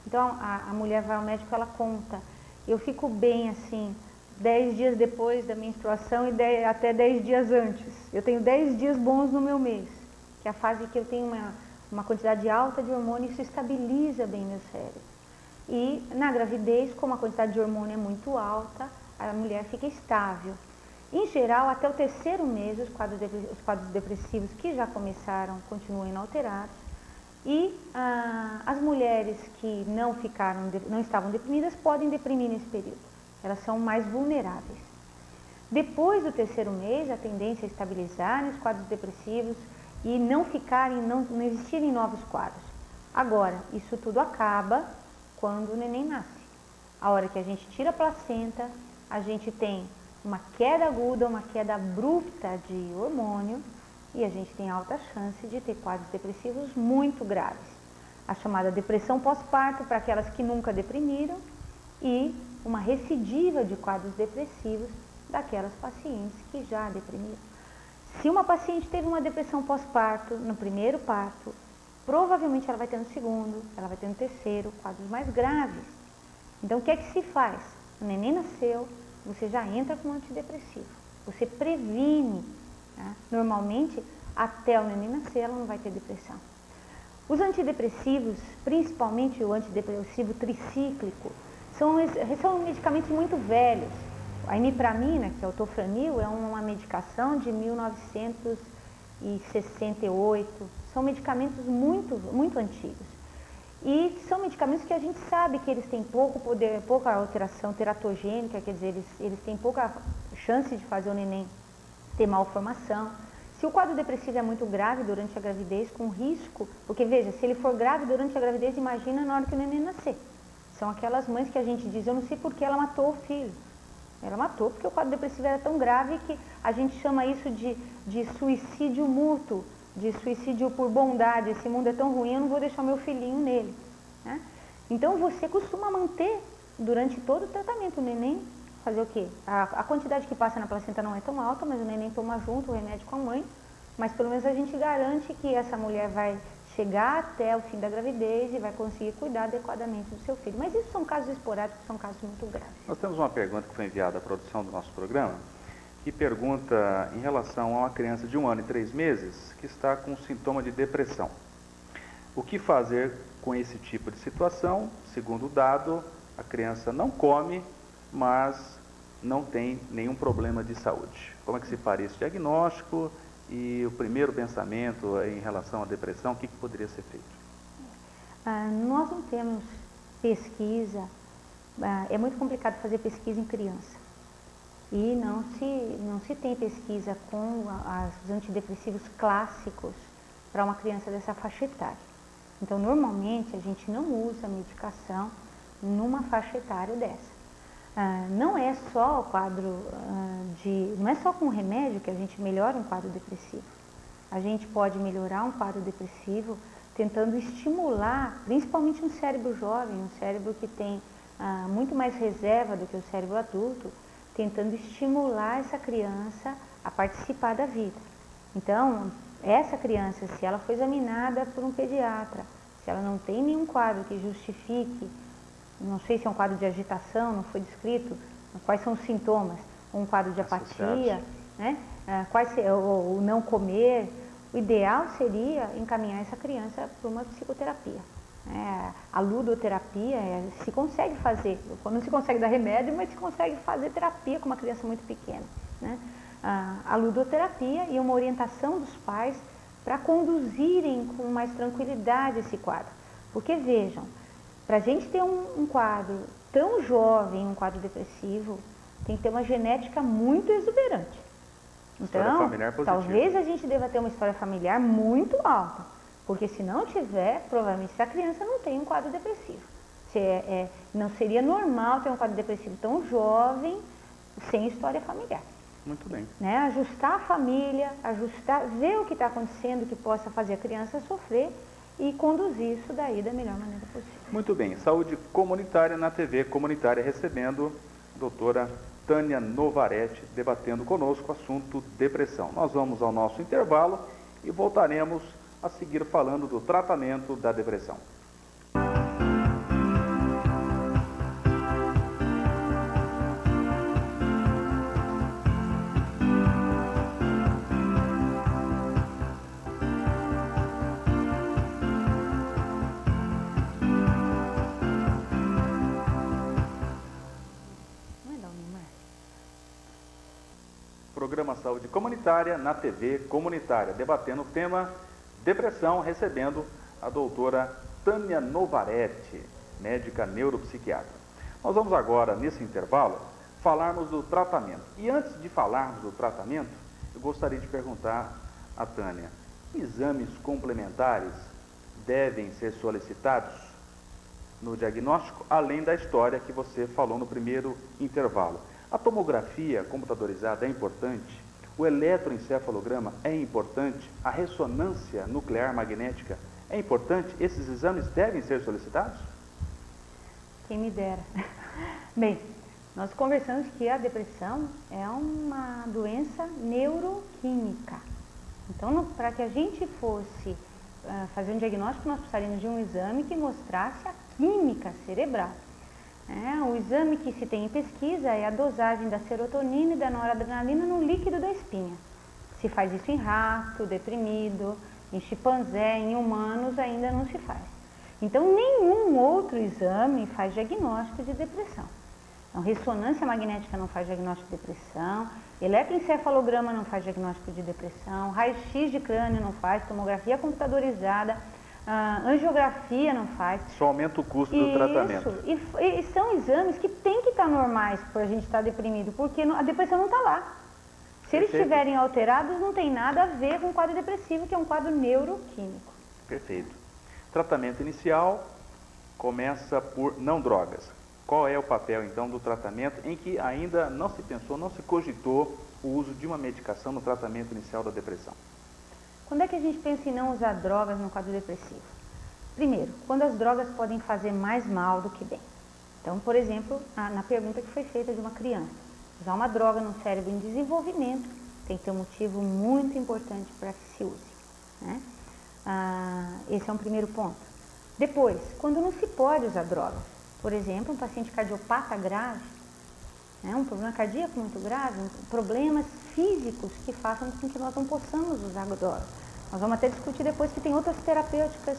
então a mulher vai ao médico, ela conta, eu fico bem assim, 10 dias depois da menstruação e até 10 dias antes. Eu tenho 10 dias bons no meu mês, que é a fase que eu tenho uma quantidade alta de hormônio, isso estabiliza bem meu cérebro. E na gravidez, como a quantidade de hormônio é muito alta, a mulher fica estável. Em geral, até o terceiro mês, os quadros depressivos que já começaram continuam inalterados. E as mulheres que não estavam deprimidas podem deprimir nesse período. Elas são mais vulneráveis. Depois do terceiro mês, a tendência é estabilizar os quadros depressivos e não existirem novos quadros. Agora, isso tudo acaba quando o neném nasce. A hora que a gente tira a placenta, a gente tem uma queda aguda, uma queda abrupta de hormônio e a gente tem alta chance de ter quadros depressivos muito graves. A chamada depressão pós-parto para aquelas que nunca deprimiram e uma recidiva de quadros depressivos daquelas pacientes que já deprimiram. Se uma paciente teve uma depressão pós-parto, no primeiro parto, provavelmente ela vai ter no segundo, ela vai ter no terceiro, quadros mais graves. Então, o que é que se faz? O neném nasceu, você já entra com um antidepressivo. Você previne, né? Normalmente, até o neném nascer, ela não vai ter depressão. Os antidepressivos, principalmente o antidepressivo tricíclico, são medicamentos muito velhos. A imipramina, que é o tofranil, é uma medicação de 1968. São medicamentos muito, muito antigos. E são medicamentos que a gente sabe que eles têm pouco poder, pouca alteração teratogênica, quer dizer, eles têm pouca chance de fazer o neném ter malformação. Se o quadro depressivo é muito grave durante a gravidez, com risco, porque veja, se ele for grave durante a gravidez, imagina na hora que o neném nascer. São aquelas mães que a gente diz, eu não sei por que ela matou o filho. Ela matou porque o quadro depressivo era tão grave que a gente chama isso de suicídio mútuo, de suicídio por bondade. Esse mundo é tão ruim, eu não vou deixar meu filhinho nele, né? Então você costuma manter durante todo o tratamento o neném, fazer o quê? A quantidade que passa na placenta não é tão alta, mas o neném toma junto o remédio com a mãe, mas pelo menos a gente garante que essa mulher vai chegar até o fim da gravidez e vai conseguir cuidar adequadamente do seu filho. Mas isso são casos esporádicos, são casos muito graves. Nós temos uma pergunta que foi enviada à produção do nosso programa, que pergunta em relação a uma criança de 1 ano e 3 meses que está com sintoma de depressão. O que fazer com esse tipo de situação? Segundo o dado, a criança não come, mas não tem nenhum problema de saúde. Como é que se faria esse diagnóstico? E o primeiro pensamento em relação à depressão, o que poderia ser feito? Nós não temos pesquisa, é muito complicado fazer pesquisa em criança. E não se tem pesquisa com os antidepressivos clássicos para uma criança dessa faixa etária. Então, normalmente, a gente não usa medicação numa faixa etária dessa. Não é só o quadro não é só com remédio que a gente melhora um quadro depressivo. A gente pode melhorar um quadro depressivo tentando estimular, principalmente um cérebro jovem, um cérebro que tem muito mais reserva do que o cérebro adulto, tentando estimular essa criança a participar da vida. Então, essa criança, se ela foi examinada por um pediatra, se ela não tem nenhum quadro que justifique, não sei se é um quadro de agitação, não foi descrito, quais são os sintomas, um quadro de apatia, né? O não comer, o ideal seria encaminhar essa criança para uma psicoterapia. A ludoterapia se consegue fazer, não se consegue dar remédio, mas se consegue fazer terapia com uma criança muito pequena, né? A ludoterapia e uma orientação dos pais para conduzirem com mais tranquilidade esse quadro. Porque vejam, para a gente ter um quadro tão jovem, um quadro depressivo, tem que ter uma genética muito exuberante. Então, talvez a gente deva ter uma história familiar muito alta, porque se não tiver, provavelmente essa criança não tem um quadro depressivo. Não seria normal ter um quadro depressivo tão jovem, sem história familiar. Muito bem. Né? Ajustar a família, ver o que está acontecendo que possa fazer a criança sofrer e conduzir isso daí da melhor maneira possível. Muito bem, saúde comunitária na TV Comunitária, recebendo a doutora Tânia Novaretti, debatendo conosco o assunto depressão. Nós vamos ao nosso intervalo e voltaremos a seguir falando do tratamento da depressão. Programa Saúde Comunitária na TV Comunitária, debatendo o tema depressão, recebendo a doutora Tânia Novaretti, médica neuropsiquiatra. Nós vamos agora, nesse intervalo, falarmos do tratamento. E antes de falarmos do tratamento, eu gostaria de perguntar a Tânia, exames complementares devem ser solicitados no diagnóstico, além da história que você falou no primeiro intervalo? A tomografia computadorizada é importante, o eletroencefalograma é importante, a ressonância nuclear magnética é importante, esses exames devem ser solicitados? Quem me dera. Bem, nós conversamos que a depressão é uma doença neuroquímica. Então, para que a gente fosse fazer um diagnóstico, nós precisaríamos de um exame que mostrasse a química cerebral. O exame que se tem em pesquisa é a dosagem da serotonina e da noradrenalina no líquido da espinha. Se faz isso em rato, deprimido, em chimpanzé, em humanos ainda não se faz. Então, nenhum outro exame faz diagnóstico de depressão. Então, ressonância magnética não faz diagnóstico de depressão, eletroencefalograma não faz diagnóstico de depressão, raio-x de crânio não faz, tomografia computadorizada, angiografia não faz. Só aumenta o custo do tratamento. E são exames que têm que estar normais para a gente estar deprimido, porque a depressão não está lá. Se eles estiverem alterados, não tem nada a ver com o quadro depressivo, que é um quadro neuroquímico. Perfeito. Tratamento inicial começa por não drogas. Qual é o papel, então, do tratamento em que ainda não se pensou, não se cogitou o uso de uma medicação no tratamento inicial da depressão? Quando é que a gente pensa em não usar drogas no quadro depressivo? Primeiro, quando as drogas podem fazer mais mal do que bem. Então, por exemplo, na pergunta que foi feita de uma criança, usar uma droga no cérebro em desenvolvimento tem que ter um motivo muito importante para que se use, né? Esse é um primeiro ponto. Depois, quando não se pode usar droga, por exemplo, um paciente cardiopata grave, um problema cardíaco muito grave, problemas físicos que façam com que nós não possamos usar droga. Nós vamos até discutir depois que tem outras terapêuticas,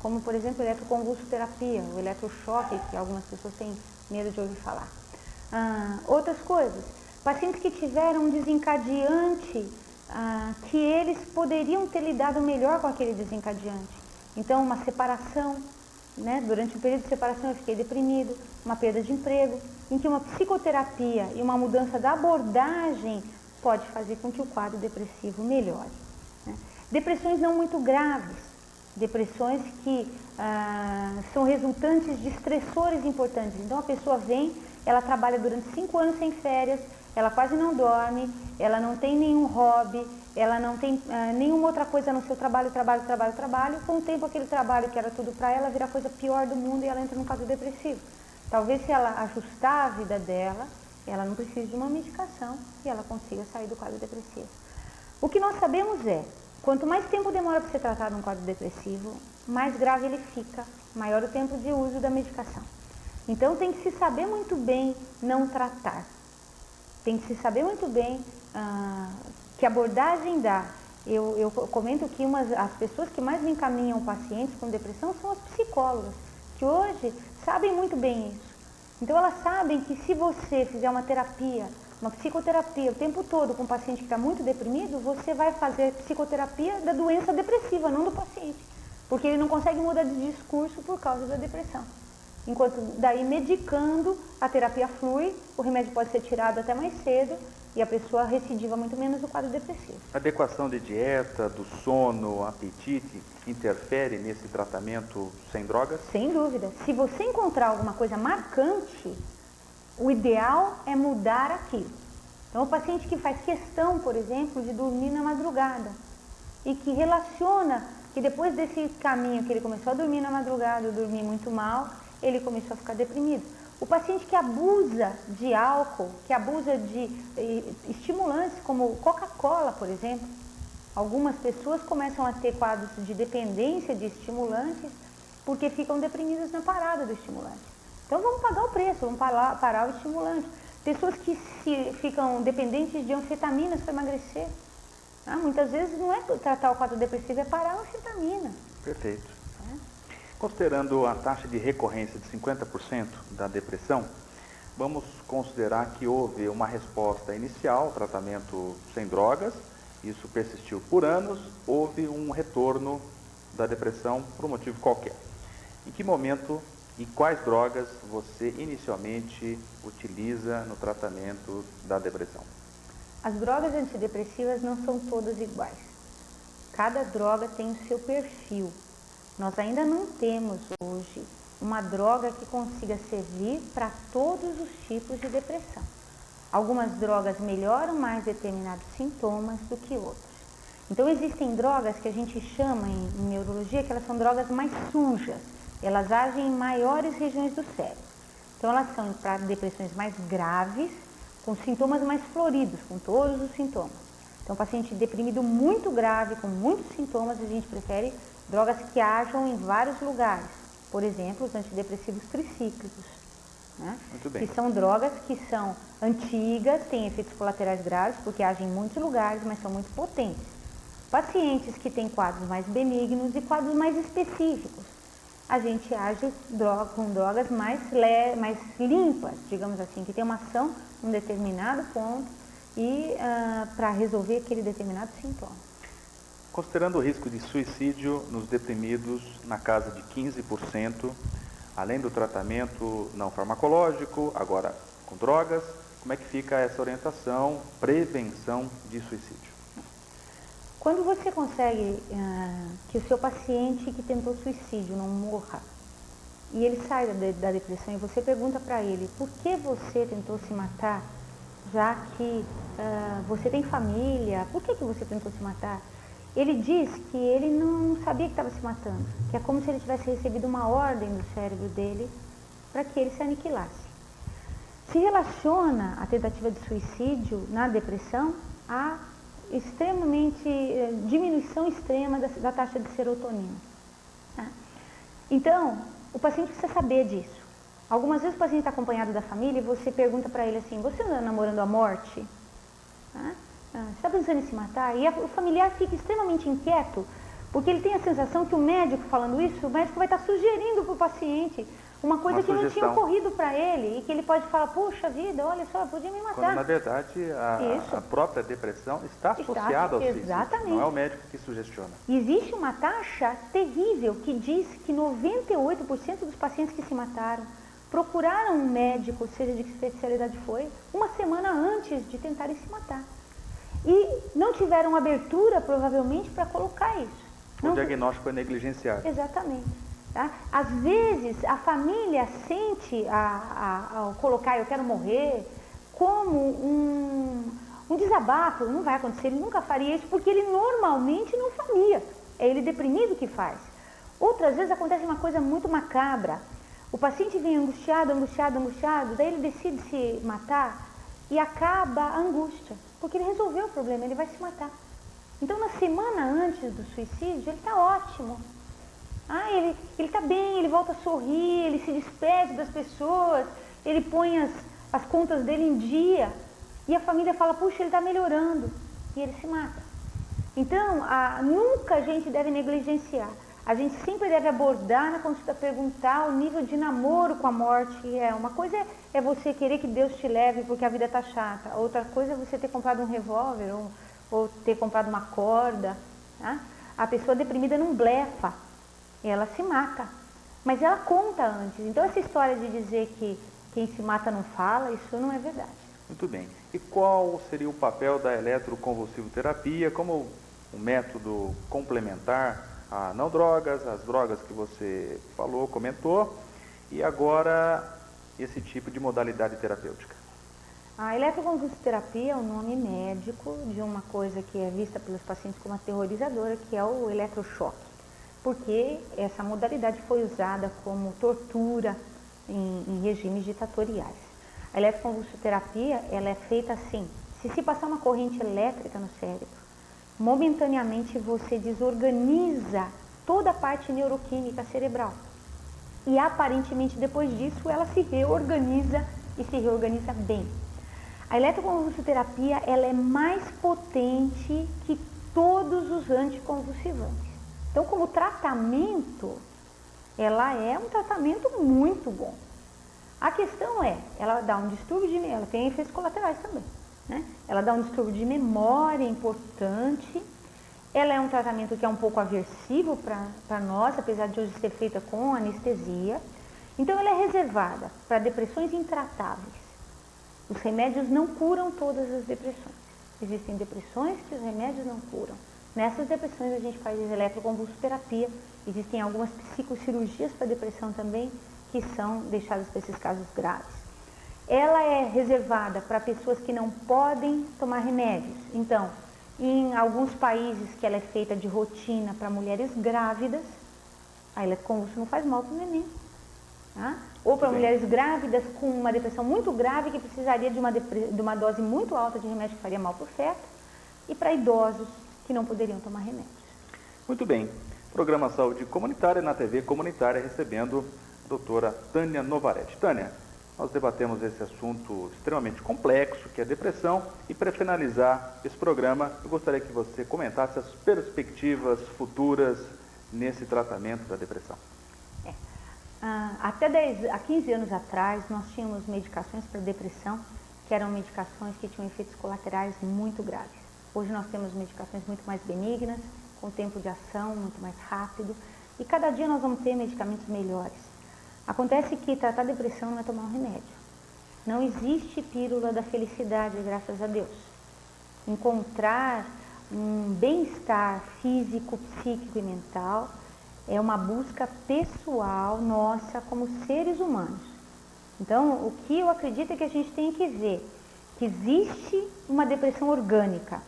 como por exemplo a eletroconvulsoterapia, o eletrochoque, que algumas pessoas têm medo de ouvir falar. Outras coisas, pacientes que tiveram um desencadeante, que eles poderiam ter lidado melhor com aquele desencadeante. Então, uma separação, durante o período de separação eu fiquei deprimido, uma perda de emprego, em que uma psicoterapia e uma mudança da abordagem pode fazer com que o quadro depressivo melhore. Depressões não muito graves, depressões que são resultantes de estressores importantes. Então a pessoa vem, ela trabalha durante 5 anos sem férias, ela quase não dorme, ela não tem nenhum hobby, ela não tem nenhuma outra coisa no seu trabalho. Com o tempo aquele trabalho que era tudo para ela vira a coisa pior do mundo e ela entra num quadro depressivo. Talvez se ela ajustar a vida dela, ela não precise de uma medicação e ela consiga sair do quadro depressivo. O que nós sabemos é, quanto mais tempo demora para ser tratado um quadro depressivo, mais grave ele fica, maior o tempo de uso da medicação. Então tem que se saber muito bem não tratar. Tem que se saber muito bem que abordagem dá. Eu comento que as pessoas que mais me encaminham pacientes com depressão são as psicólogas, que hoje sabem muito bem isso. Então elas sabem que se você fizer uma terapia, uma psicoterapia o tempo todo com um paciente que está muito deprimido, você vai fazer psicoterapia da doença depressiva, não do paciente. Porque ele não consegue mudar de discurso por causa da depressão. Enquanto daí medicando, a terapia flui, o remédio pode ser tirado até mais cedo e a pessoa recidiva muito menos o quadro depressivo. A adequação de dieta, do sono, apetite, interfere nesse tratamento sem drogas? Sem dúvida. Se você encontrar alguma coisa marcante, o ideal é mudar aquilo. Então, o paciente que faz questão, por exemplo, de dormir na madrugada e que relaciona que depois desse caminho que ele começou a dormir na madrugada, dormir muito mal, ele começou a ficar deprimido. O paciente que abusa de álcool, que abusa de estimulantes como Coca-Cola, por exemplo, algumas pessoas começam a ter quadros de dependência de estimulantes porque ficam deprimidas na parada do estimulante. Então vamos pagar o preço, vamos parar o estimulante. Pessoas que ficam dependentes de anfetaminas para emagrecer. Muitas vezes não é tratar o quadro depressivo, é parar a anfetamina. Perfeito. Considerando a taxa de recorrência de 50% da depressão, vamos considerar que houve uma resposta inicial, tratamento sem drogas, isso persistiu por anos, houve um retorno da depressão por um motivo qualquer. Em que momento e quais drogas você inicialmente utiliza no tratamento da depressão? As drogas antidepressivas não são todas iguais. Cada droga tem o seu perfil. Nós ainda não temos hoje uma droga que consiga servir para todos os tipos de depressão. Algumas drogas melhoram mais determinados sintomas do que outras. Então existem drogas que a gente chama em neurologia que elas são drogas mais sujas. Elas agem em maiores regiões do cérebro. Então elas são para depressões mais graves, com sintomas mais floridos, com todos os sintomas. Então paciente deprimido muito grave, com muitos sintomas, a gente prefere drogas que ajam em vários lugares. Por exemplo, os antidepressivos tricíclicos, né? Muito bem. Que são drogas que são antigas, têm efeitos colaterais graves, porque agem em muitos lugares, mas são muito potentes. Pacientes que têm quadros mais benignos e quadros mais específicos, a gente age com drogas mais limpas, digamos assim, que tem uma ação em um determinado ponto e para resolver aquele determinado sintoma. Considerando o risco de suicídio nos deprimidos na casa de 15%, além do tratamento não farmacológico, agora com drogas, como é que fica essa orientação, prevenção de suicídio? Quando você consegue que o seu paciente que tentou suicídio não morra, e ele sai da depressão e você pergunta para ele por que você tentou se matar, já que você tem família, por que você tentou se matar? Ele diz que ele não sabia que estava se matando, que é como se ele tivesse recebido uma ordem do cérebro dele para que ele se aniquilasse. Se relaciona a tentativa de suicídio na depressão a diminuição extrema da taxa de serotonina. Tá? Então, o paciente precisa saber disso. Algumas vezes o paciente está acompanhado da família e você pergunta para ele assim, você anda namorando a morte? Tá? Você está pensando em se matar? E o familiar fica extremamente inquieto, porque ele tem a sensação que o médico falando isso, o médico vai estar sugerindo para o paciente uma coisa que não tinha ocorrido para ele, e que ele pode falar, puxa vida, olha só, eu podia me matar. Quando, na verdade, a própria depressão está associada ao suicídio. Exatamente. Não é o médico que sugestiona. Existe uma taxa terrível que diz que 98% dos pacientes que se mataram procuraram um médico, seja de que especialidade foi, uma semana antes de tentarem se matar. E não tiveram abertura, provavelmente, para colocar isso. O diagnóstico é negligenciado. Exatamente. Tá? Às vezes, a família sente, ao colocar eu quero morrer, como um desabafo, não vai acontecer, ele nunca faria isso, porque ele normalmente não faria. É ele deprimido que faz. Outras vezes acontece uma coisa muito macabra. O paciente vem angustiado, daí ele decide se matar e acaba a angústia, porque ele resolveu o problema, ele vai se matar. Então, na semana antes do suicídio, ele está ótimo. Ele está bem, ele volta a sorrir, ele se despede das pessoas, ele põe as contas dele em dia. E a família fala, puxa, ele está melhorando. E ele se mata. Então, nunca a gente deve negligenciar. A gente sempre deve abordar na consulta, perguntar o nível de namoro com a morte. Uma coisa é você querer que Deus te leve porque a vida está chata. Outra coisa é você ter comprado um revólver ou ter comprado uma corda. Tá? A pessoa deprimida não blefa. Ela se mata, mas ela conta antes. Então essa história de dizer que quem se mata não fala, isso não é verdade. Muito bem. E qual seria o papel da eletroconvulsivoterapia como um método complementar a não drogas, as drogas que você falou, comentou, e agora esse tipo de modalidade terapêutica? A eletroconvulsivoterapia é um nome médico de uma coisa que é vista pelos pacientes como aterrorizadora, que é o eletrochoque. porque essa modalidade foi usada como tortura em regimes ditatoriais. A eletroconvulsoterapia, ela é feita assim, se passar uma corrente elétrica no cérebro, momentaneamente você desorganiza toda a parte neuroquímica cerebral. E aparentemente depois disso ela se reorganiza e se reorganiza bem. A eletroconvulsoterapia, ela é mais potente que todos os anticonvulsivantes. Então, como tratamento, ela é um tratamento muito bom. A questão é, ela dá um distúrbio de memória, ela tem efeitos colaterais também, né? Ela dá um distúrbio de memória importante, ela é um tratamento que é um pouco aversivo para nós, apesar de hoje ser feita com anestesia. Então, ela é reservada para depressões intratáveis. Os remédios não curam todas as depressões. Existem depressões que os remédios não curam. Nessas depressões a gente faz eletroconvulsoterapia. Existem algumas psicocirurgias para depressão também, que são deixadas para esses casos graves. Ela é reservada para pessoas que não podem tomar remédios. Então, em alguns países que ela é feita de rotina para mulheres grávidas, a eletroconvulso não faz mal para o neném. Tá? Ou para mulheres grávidas com uma depressão muito grave que precisaria de uma dose muito alta de remédio que faria mal para o feto, e para idosos que não poderiam tomar remédios. Muito bem. Programa Saúde Comunitária na TV Comunitária, recebendo a doutora Tânia Novaretti. Tânia, nós debatemos esse assunto extremamente complexo, que é a depressão, e para finalizar esse programa, eu gostaria que você comentasse as perspectivas futuras nesse tratamento da depressão. Até há 15 anos atrás, nós tínhamos medicações para depressão, que eram medicações que tinham efeitos colaterais muito graves. Hoje nós temos medicações muito mais benignas, com tempo de ação muito mais rápido, e cada dia nós vamos ter medicamentos melhores. Acontece que tratar a depressão não é tomar um remédio. Não existe pílula da felicidade, graças a Deus. Encontrar um bem-estar físico, psíquico e mental é uma busca pessoal nossa como seres humanos. Então, o que eu acredito é que a gente tem que ver que existe uma depressão orgânica.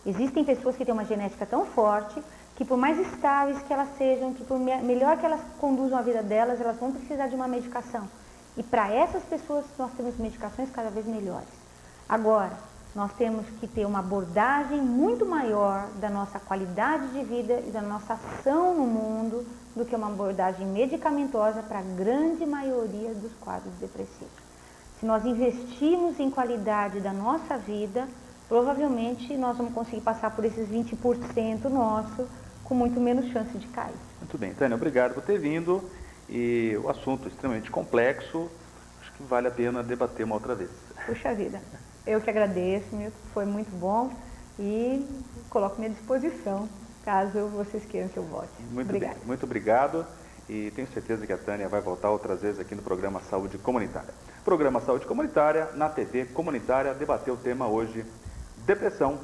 Existem pessoas que têm uma genética tão forte que, por mais estáveis que elas sejam, que por melhor que elas conduzam a vida delas, elas vão precisar de uma medicação. E para essas pessoas nós temos medicações cada vez melhores. Agora, nós temos que ter uma abordagem muito maior da nossa qualidade de vida e da nossa ação no mundo do que uma abordagem medicamentosa para a grande maioria dos quadros depressivos. Se nós investirmos em qualidade da nossa vida, provavelmente nós vamos conseguir passar por esses 20% nosso com muito menos chance de cair. Muito bem, Tânia, obrigado por ter vindo. E o assunto é extremamente complexo, acho que vale a pena debater uma outra vez. Puxa vida, eu que agradeço, Milton, foi muito bom e coloco-me à disposição, caso vocês queiram que eu volte. Muito Obrigada. bem, muito obrigado. E tenho certeza que a Tânia vai voltar outras vezes aqui no programa Saúde Comunitária. Programa Saúde Comunitária, na TV Comunitária, debateu o tema hoje, depressão,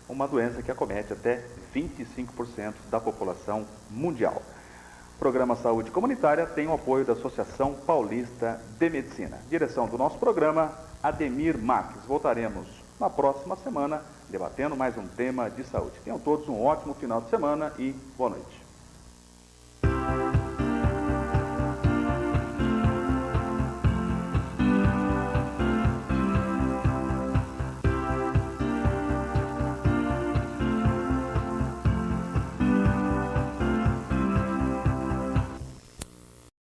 uma doença que acomete até 25% da população mundial. O programa Saúde Comunitária tem o apoio da Associação Paulista de Medicina. Direção do nosso programa, Ademir Marques. Voltaremos na próxima semana debatendo mais um tema de saúde. Tenham todos um ótimo final de semana e boa noite.